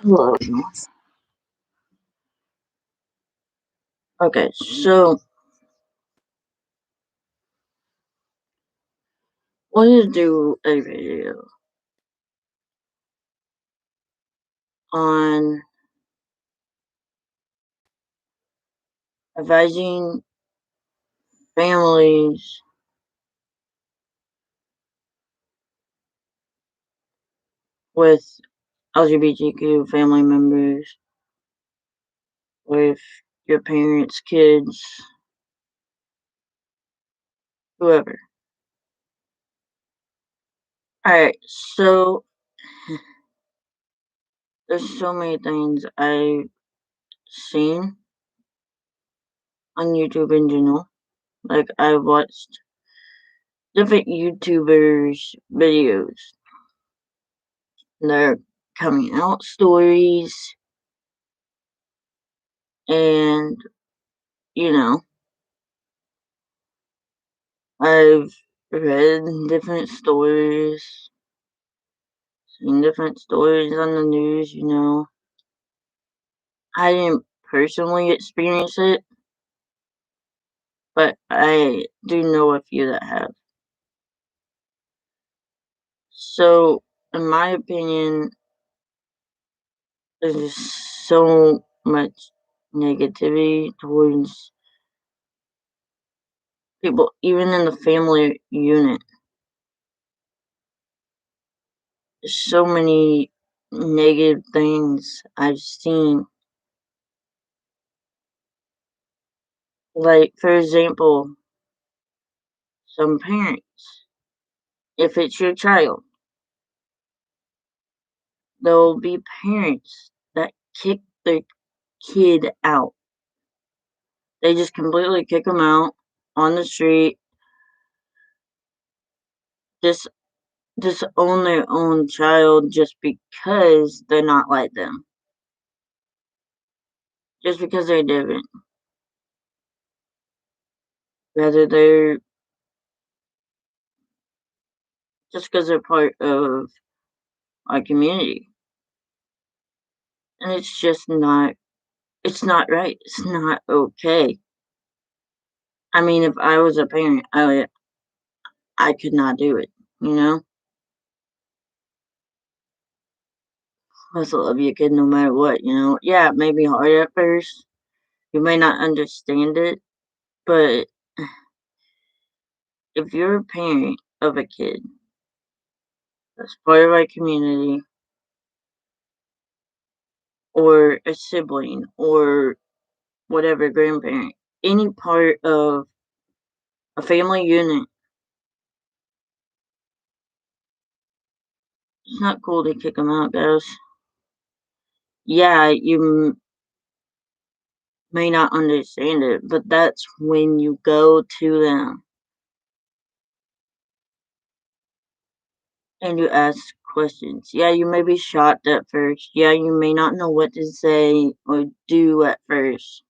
Hello. Okay, so we're gonna do a video on advising families with LGBTQ family members, with your parents, kids, whoever. Alright, so there's so many things I've seen on YouTube in general. Like, I've watched different YouTubers' videos, their coming out stories, and, you know, I've read different stories, seen different stories on the news. I didn't personally experience it, but I do know a few that have. So, in my opinion, there's just so much negativity towards people, even in the family unit. There's so many negative things I've seen. Like, for example, some parents, if it's your child, there will be parents that kick their kid out. They just completely kick them out on the street, just disown their own child just because they're not like them, just because they're different. Whether they're just because they're part of our community, and it's just not. It's not right. It's not okay. I mean, if I was a parent, I could not do it. You know, I still love your kid no matter what. Yeah, it may be hard at first. You may not understand it, but if you're a parent of a kid that's part of our community, or a sibling, or whatever, grandparent, any part of a family unit, it's not cool to kick them out, guys. Yeah, you may not understand it, but that's when you go to them and you ask questions. Yeah, you may be shocked at first. Yeah, you may not know what to say or do at first,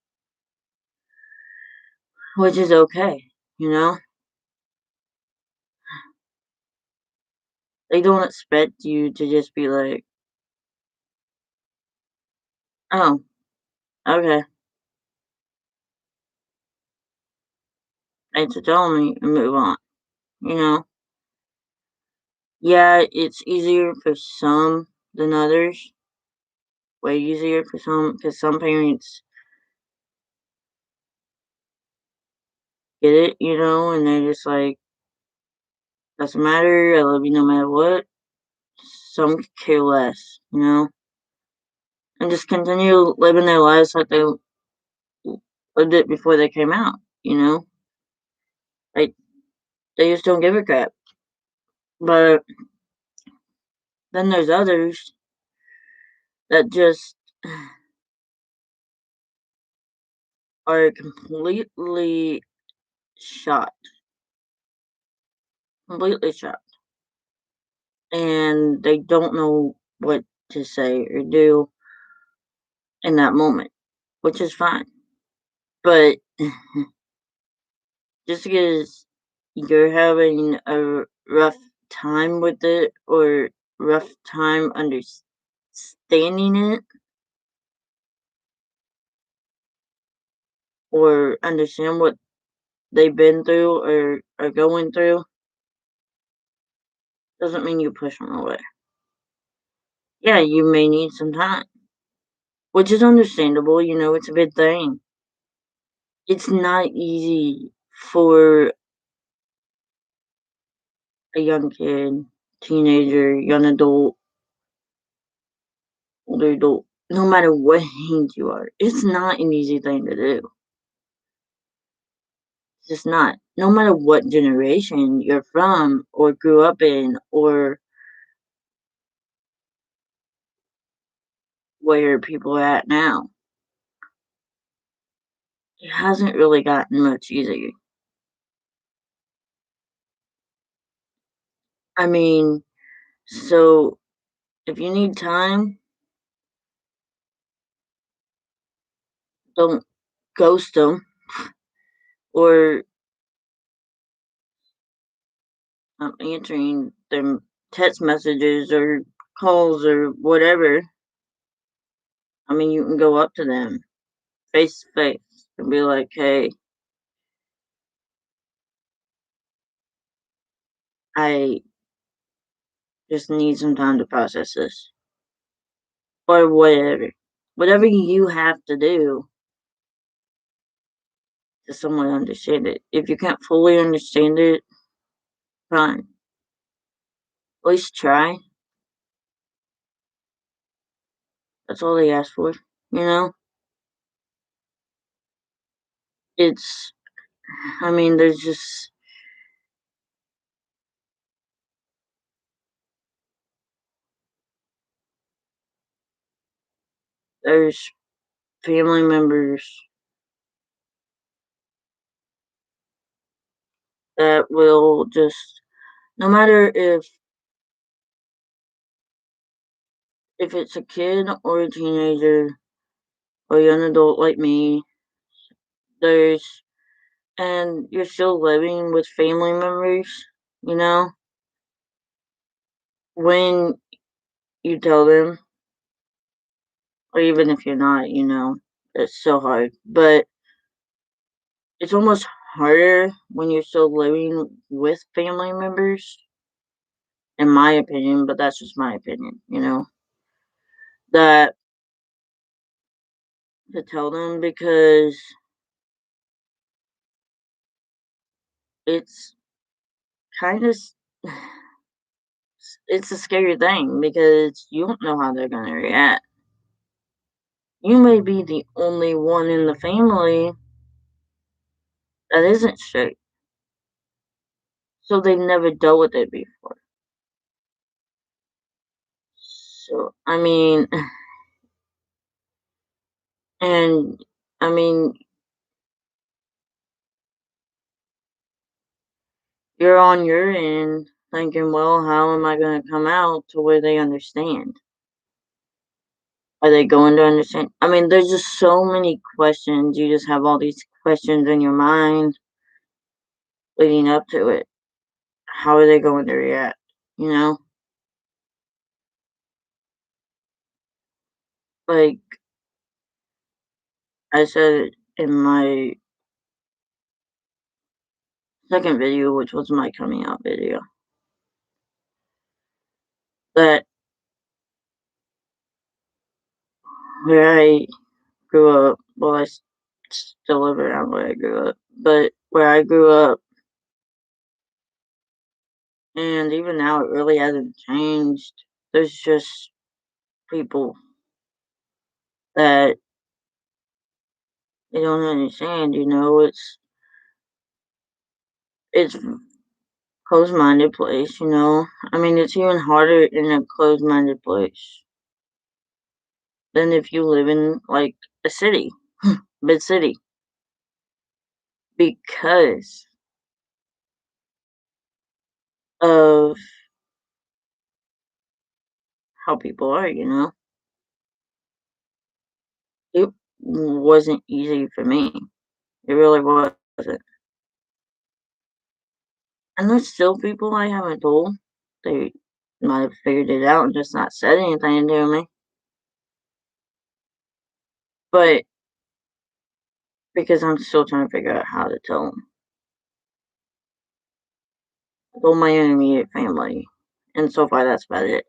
which is okay, you know? They don't expect you to just be like, "Oh, okay. Thanks for telling me," and move on, you know? Yeah, it's easier for some than others. Way easier for some, because some parents get it, and they're just like, "Doesn't matter, I love you no matter what." Some could care less, and just continue living their lives like they lived it before they came out, you know? Like, they just don't give a crap. But then there's others that just are completely shocked, completely shocked, and they don't know what to say or do in that moment, which is fine. But just because you're having a rough time with it, or rough time understanding standing it or understand what they've been through or are going through doesn't mean you push them away. Yeah, you may need some time, which is understandable. It's a big thing. It's not easy for a young kid, teenager, young adult, older adult, no matter what age you are. It's not an easy thing to do. It's just not. No matter what generation you're from or grew up in or where people are at now, it hasn't really gotten much easier. I mean, so if you need time, don't ghost them or not answering their text messages or calls or whatever. I mean, you can go up to them face to face and be like, hey, I just need some time to process this or whatever. Whatever you have to do to somewhat understand it. If you can't fully understand it, fine. At least try. That's all they ask for. You know? It's, I mean, there's family members that will just, no matter if it's a kid or a teenager or a young adult like me, there's, and you're still living with family members, you know, when you tell them, or even if you're not, it's so hard. But it's almost harder when you're still living with family members, in my opinion, but that's just my opinion, that to tell them because it's kind of it's a scary thing because you don't know how they're gonna react. You may be the only one in the family that isn't straight, so they've never dealt with it before. So I mean, and I mean, you're on your end thinking, well, how am I gonna come out to where they understand? Are they going to understand? I mean, there's just so many questions. You just have all these questions in your mind leading up to it. How are they going to react? You know? Like I said in my second video, which was my coming out video, that where I grew up, well, still live around where I grew up, but where I grew up, and even now it really hasn't changed. There's just people that they don't understand, it's closed-minded place. I mean, it's even harder in a closed-minded place than if you live in, like, a city, big city, because of how people are. It wasn't easy for me. It really wasn't. And there's still people I haven't told. They might have figured it out and just not said anything to me. but because I'm still trying to figure out how to tell them. I told my immediate family, and so far that's about it.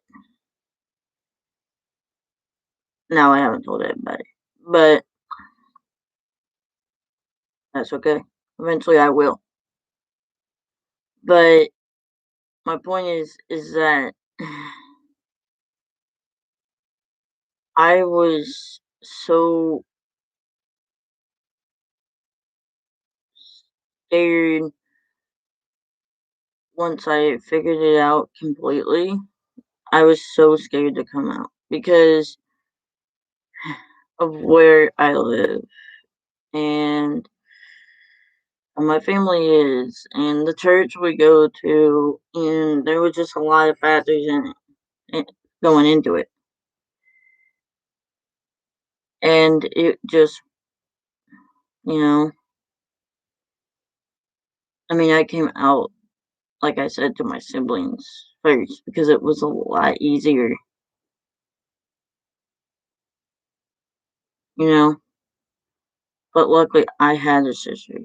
Now I haven't told anybody, but that's okay. Eventually I will. But my point is that I was so scared once I figured it out completely. I was so scared to come out because of where I live and my family is and the church we go to, and there was just a lot of factors in it going into it. And it just, you know, I mean, I came out, like I said, to my siblings first because it was a lot easier, you know. But luckily, I had a sister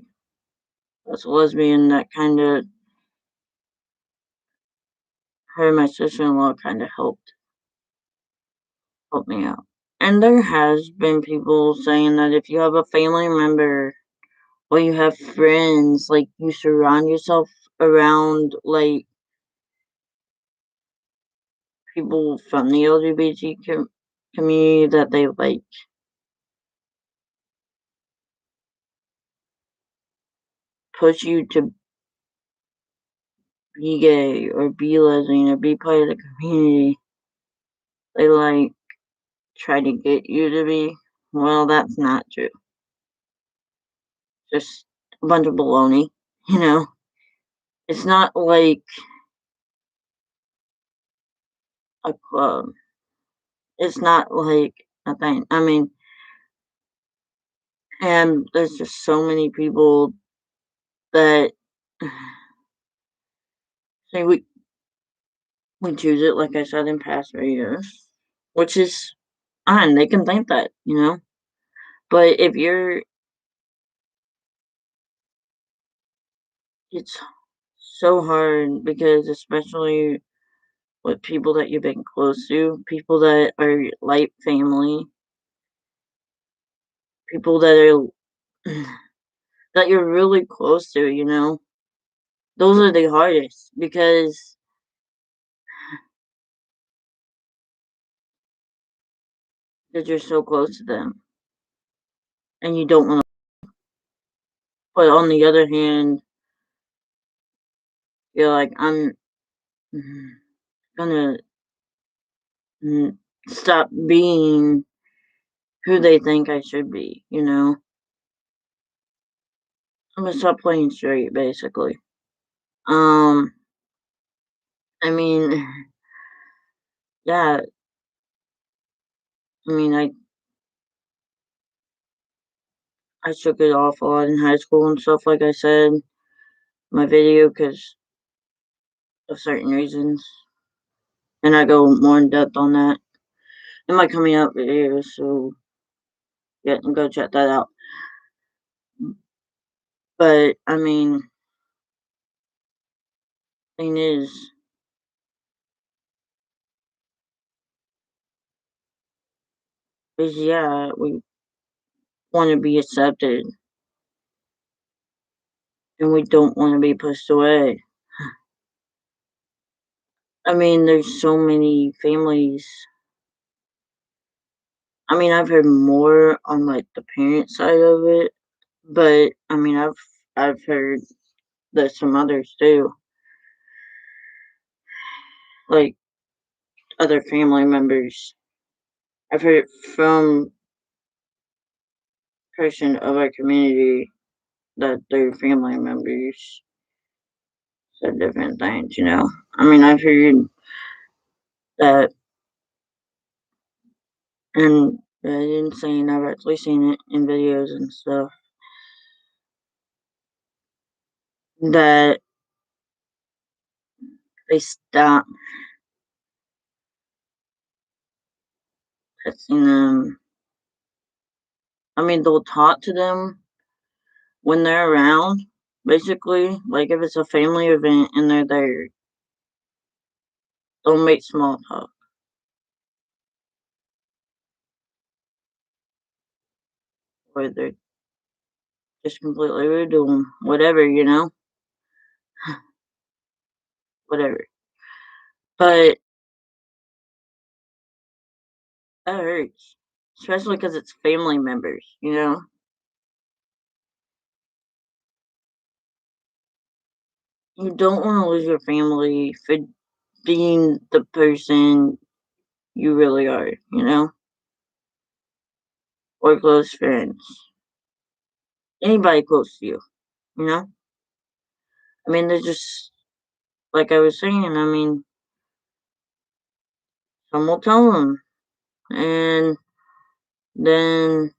that's a lesbian that kind of, her and my sister in law kind of helped me out. And there has been people saying that if you have a family member or you have friends, like you surround yourself around like people from the LGBT community that they like push you to be gay or be lesbian or be part of the community. They like try to get you to be. Well, that's not true. Just a bunch of baloney, you know. It's not like a club. It's not like a thing. I mean, and there's just so many people that say we choose it, like I said in past videos, which is fine. They can think that, you know. But if you're, it's so hard because especially with people that you've been close to, people that are like family, people that are that you're really close to, you know. Those are the hardest because you're so close to them and you don't want to. But on the other hand, you're like, I'm gonna stop being who they think I should be, you know. I'm gonna stop playing straight, basically. Um, I mean, yeah, I mean, I shook it off a lot in high school and stuff, like I said in my video, because of certain reasons, and I go more in depth on that in my coming out video. So yeah, go check that out. But I mean, thing is yeah, we want to be accepted, and we don't want to be pushed away. I mean, there's so many families. I mean, I've heard more on like the parent side of it, but I mean, I've heard that some others too, like other family members. I've heard from person of our community that their family members said different things. You know, I mean, I've heard that, and I didn't say I've actually seen it in videos and stuff that they stop touching them I mean, they'll talk to them when they're around, basically. Like, if it's a family event and they're there, they'll make small talk. Or they're just completely rude to them. Whatever, whatever. But that hurts. Especially because it's family members. You don't want to lose your family for being the person you really are, or close friends. Anybody close to you. I mean, they're just, like I was saying, I mean, some will tell them, and then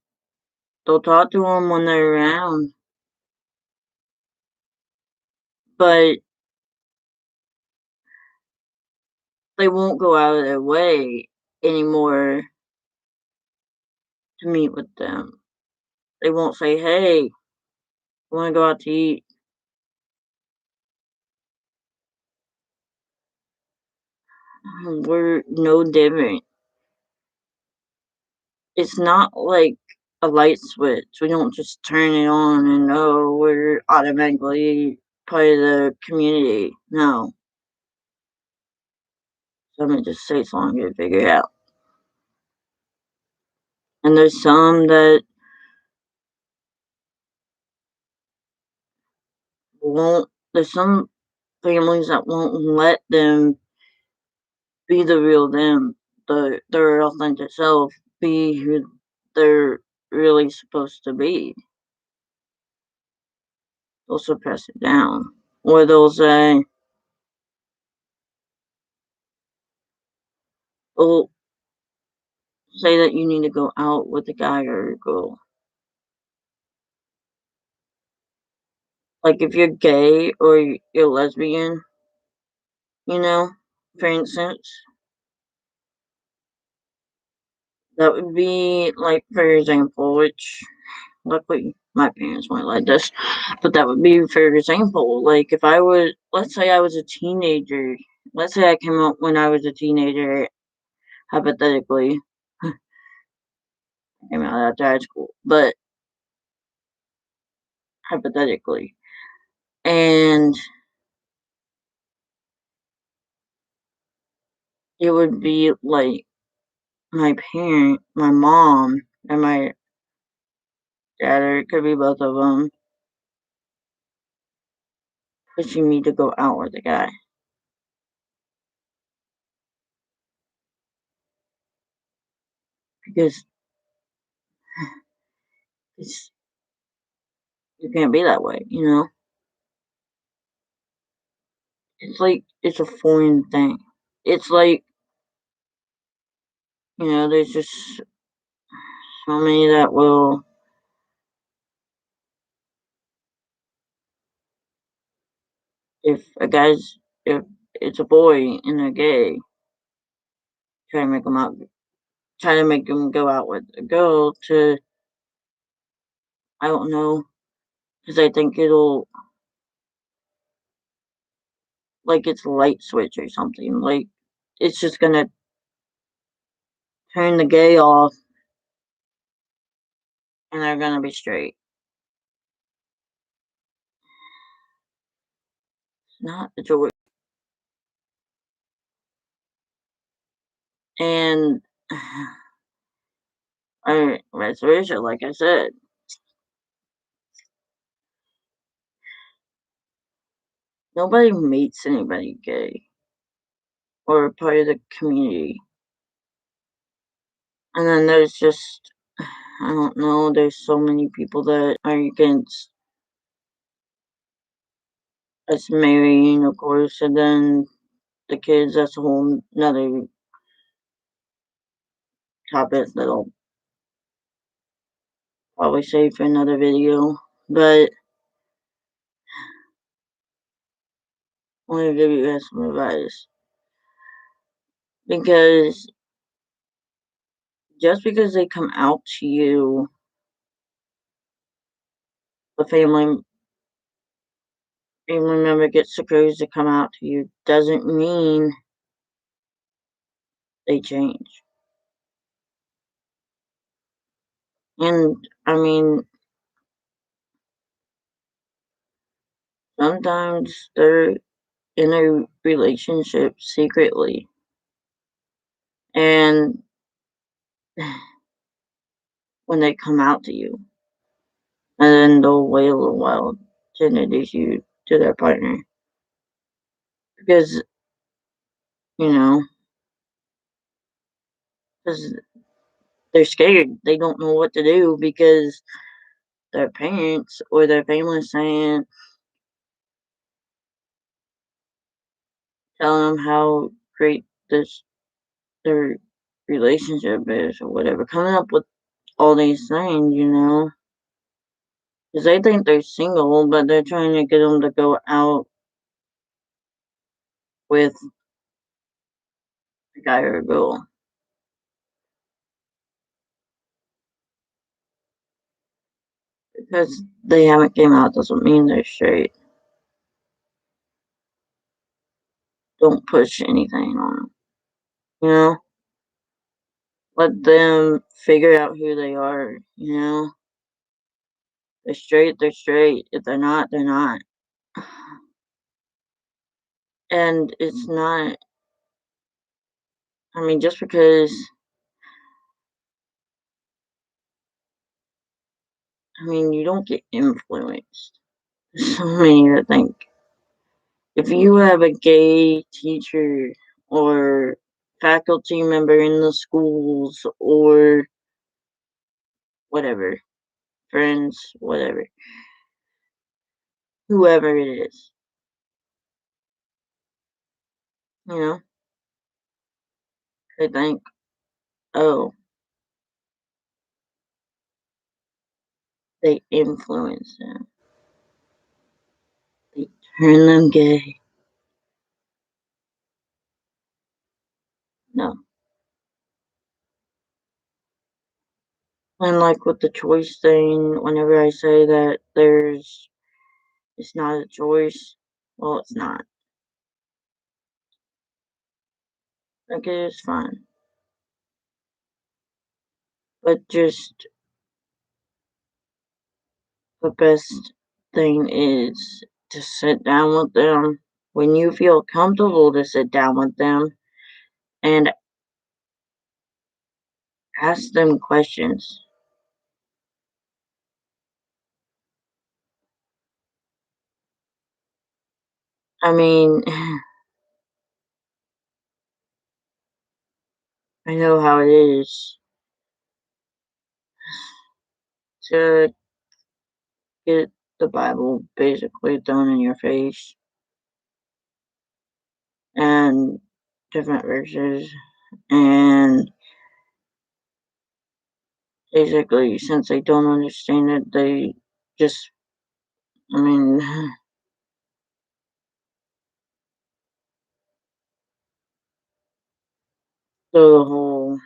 they'll talk to them when they're around, but they won't go out of their way anymore to meet with them. They won't say, "Hey, want to go out to eat?" We're no different. It's not like a light switch. We don't just turn it on and we're automatically part of the community. No, some it just takes longer to figure out. And there's some that won't. There's some families that won't let them be the real them, their authentic self, be who they're really supposed to be. They'll suppress it down, or they'll say that you need to go out with a guy or a girl. Like if you're gay or you're lesbian, you know, for instance, that would be like, for example, which luckily my parents weren't like this, but that would be, for example, like if I was, let's say I was a teenager, let's say I came out when I was a teenager, hypothetically, I came out after high school, but hypothetically, and it would be like my mom, and my dad, or it could be both of them, pushing me to go out with a guy because it's you can't be that way. It's like it's a foreign thing. It's like there's just so many that will, if if it's a boy and they're gay, try to make them out, try to make them go out with a girl to, I don't know, because I think it'll, like it's a light switch or something. Like it's just gonna turn the gay off, and they're gonna be straight. It's not a joy. And vice versa, like I said, nobody meets anybody gay or part of the community. And then there's just, I don't know, there's so many people that are against us marrying, of course, and then the kids, that's a whole another topic that I'll probably save for another video. But I want to give you guys some advice. Because just because they come out to you the family member gets the courage to come out to you doesn't mean they change. And I mean, sometimes they're in a relationship secretly, and when they come out to you, and then they'll wait a little while to introduce you to their partner because you know because they're scared. They don't know what to do because their parents or their family saying telling them how great this their relationship is or whatever, coming up with all these things, because they think they're single, but they're trying to get them to go out with a guy or a girl. Because they haven't came out doesn't mean they're straight. Don't push anything on them. You know, let them figure out who they are. They're straight, they're straight. If they're not, they're not. And it's not. I mean, just because. I mean, you don't get influenced. There's so many that think if you have a gay teacher or faculty member in the schools or whatever, friends, whatever, whoever it is, you know, they think, oh, they influence them, they turn them gay. No. And like with the choice thing, whenever I say that it's not a choice, well, it's not. Like, it is fun. But just the best thing is to sit down with them when you feel comfortable to sit down with them and ask them questions. I mean, I know how it is to get the Bible basically thrown in your face and different verses. And basically, since they don't understand it, they just, I mean, throw the whole,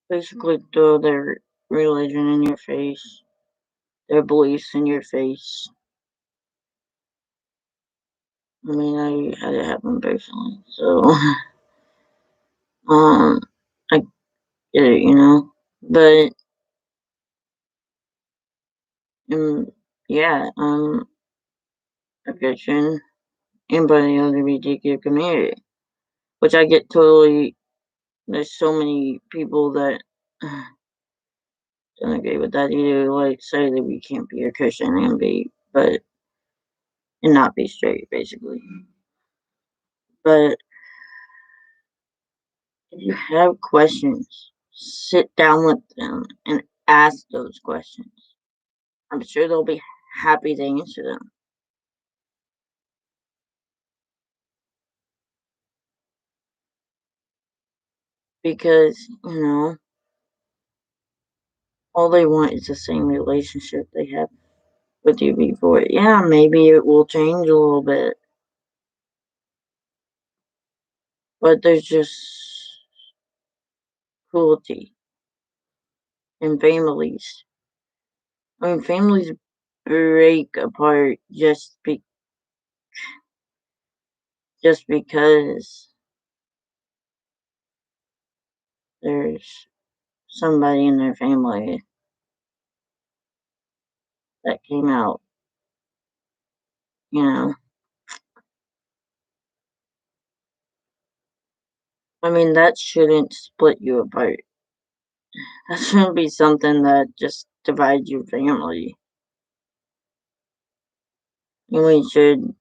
basically throw their religion in your face, their beliefs in your face. I mean, I had it happen personally, so um, I get it. But yeah, a Christian and by the LGBTQ community, which I get totally. There's so many people that don't agree with that either. Like say that we can't be a Christian and not be straight, basically. But if you have questions, sit down with them and ask those questions. I'm sure they'll be happy to answer them because, all they want is the same relationship they had with you before. Yeah, maybe it will change a little bit, but there's just cruelty. in families. I mean, families break apart just because there's somebody in their family that came out, you know. I mean, that shouldn't split you apart. That shouldn't be something that just divides your family. We should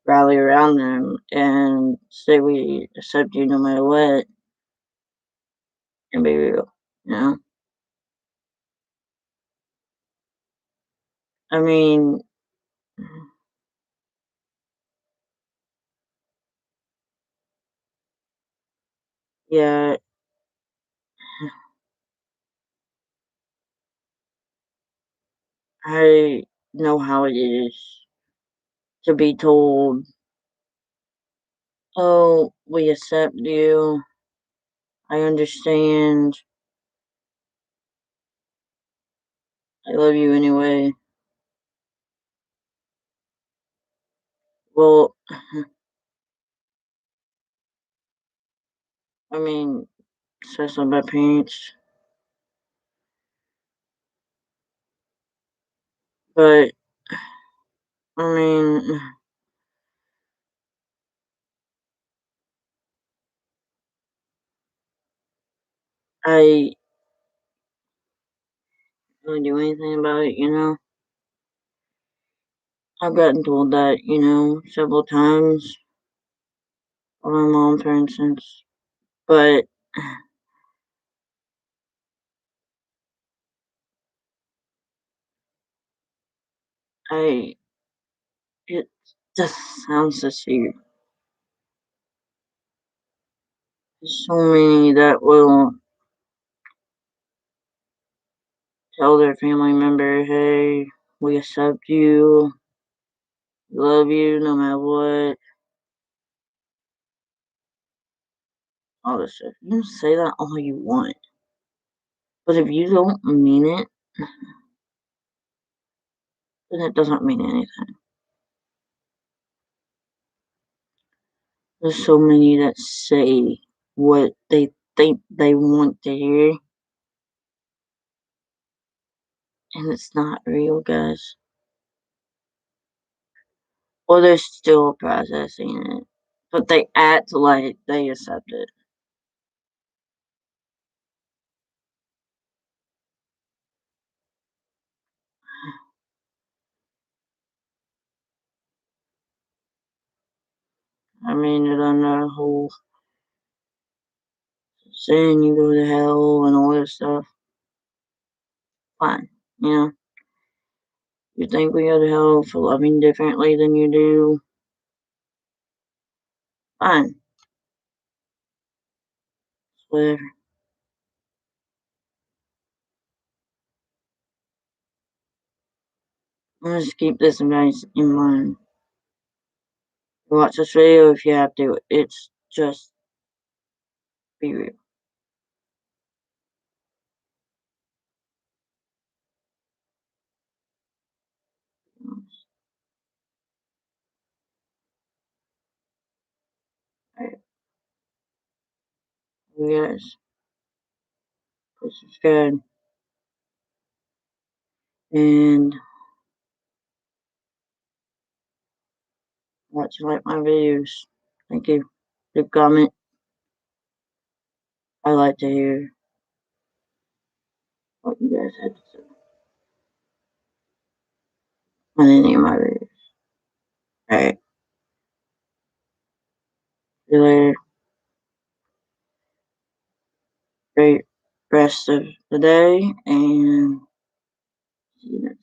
rally around them and say we accept you no matter what and be real, you know? I mean, yeah, I know how it is to be told, oh, we accept you, I understand, I love you anyway. Well, I mean, especially my parents, but I mean, I don't do anything about it, you know? I've gotten told that, several times by my mom, for instance, but I, it just sounds so stupid. There's so many that will tell their family member, hey, we accept you, love you no matter what, all this stuff. You can say that all you want, but if you don't mean it, then it doesn't mean anything. There's so many that say what they think they want to hear, and it's not real, guys. Or they're still processing it, but they act like they accept it. I mean, it on the whole saying you go to hell and all this stuff. Fine, you know. You think we go to hell for loving differently than you do? Fine, whatever. Just keep this advice in mind. Watch this video if you have to. It's just be real. Alright, you guys, please subscribe and watch and like my videos. Thank you. Leave a comment. I like to hear what you guys had to say on any of my videos. Alright, see you later. Great rest of the day and see you next